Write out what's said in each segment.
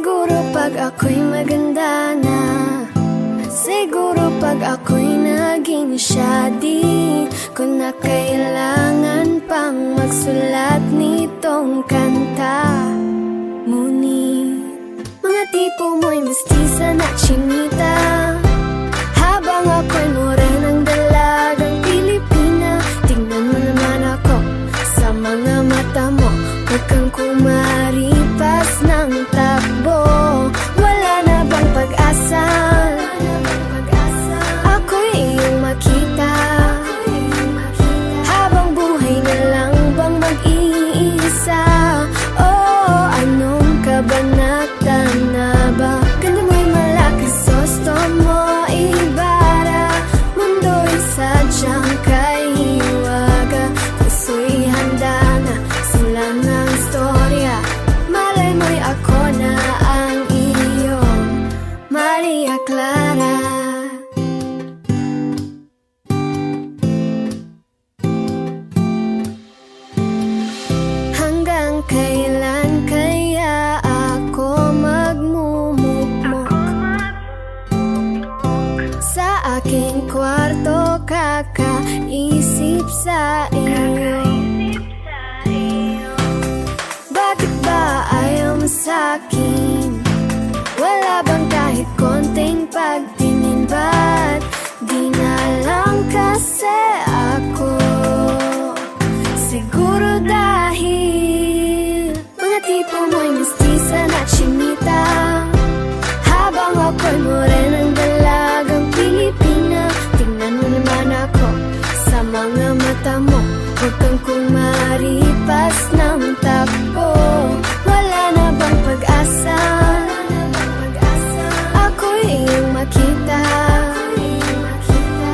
Siguro pag ako'y maganda na, siguro pag ako'y naging siya, di ko na kailangan pang magsulat nitong kanta. Ngunit mga tipo mo'y mestiza na chinita, habang ako'y morenang dalagang Pilipina. Tingnan mo naman ako sa mga mata mo, huwag kang kumaripas ng takbo. Wala na bang pag-asa? Ako'y iyong makita, habang buhay na lang bang mag-iisa? Oh, anong kabanata na ba? Ganda mo'y malaki, gusto mo ibara, mundo'y sadyang kahiwaga. Puso'y handa na, sila ng istorya. Malay mo'y ako na ang iyong Maria Clara. Hanggang kailan kaya ako magmumukmok sa aking kwarto, kakaisip sa iyo? Bakit ba ayaw mo sa'kin? Wala bang kahit konting pagtingin? Ba't di na lang kasi ako? Siguro dahil mga tipo mo'y mestiza na chinita, habang ako'y morenang dalagang Pilipina. Tingnan mo naman ako sa mga mata mo, huwag kang kumaripas ng takbo. Wala na bang pag-asa? Ako'y iyong makita,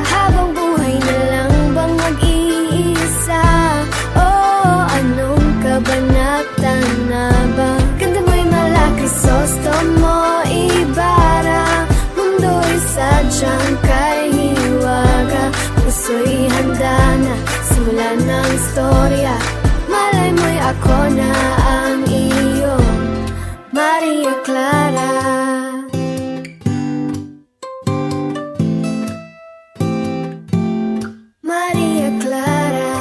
habang buhay na lang bang mag-iisa? Oh, anong kabanata na ba? Ganda mo'y malaki, gusto mo ibara, mundo'y sadyang kahiwaga. Puso'y handa na, simula ng istorya. Malay mo'y ako na ang iyong Maria Clara. Maria Clara.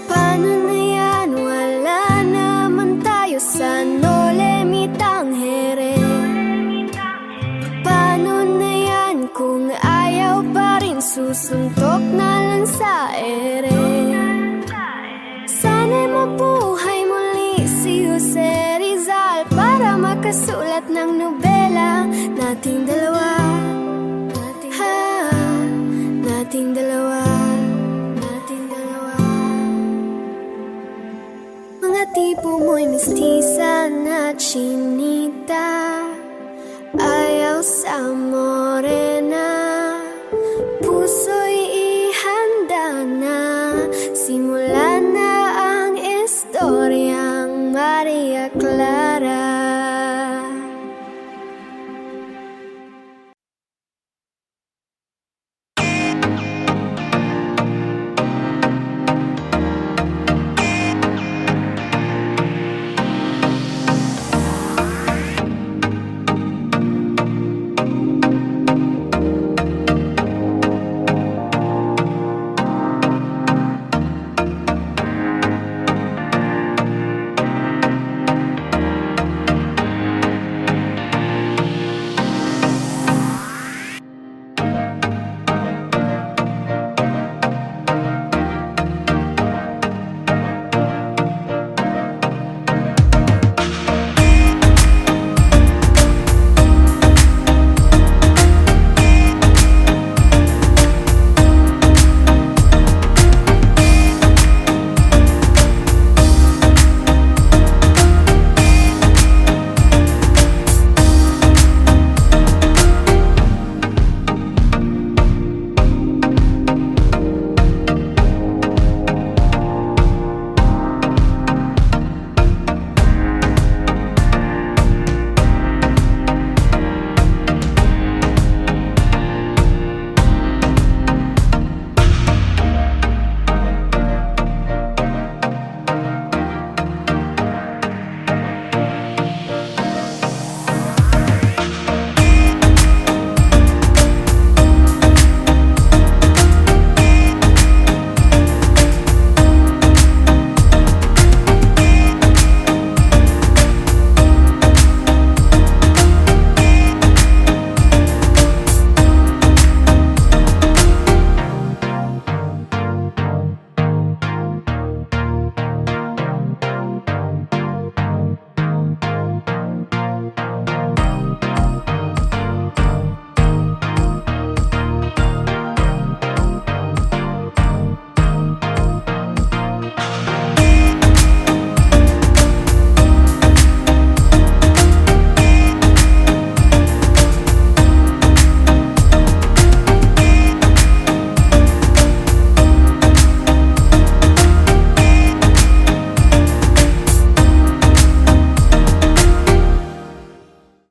Paano na yan? Wala naman tayo sa no limitang here. Paano na yan kung ayaw pa rin, susuntok na lang sa ere? Sana'y mabuhay muli si Jose Rizal para makasulat ng nobela nating dalawa. Nating dalawa. Mga tipo mo'y mestiza na chinita, ayaw sa morena.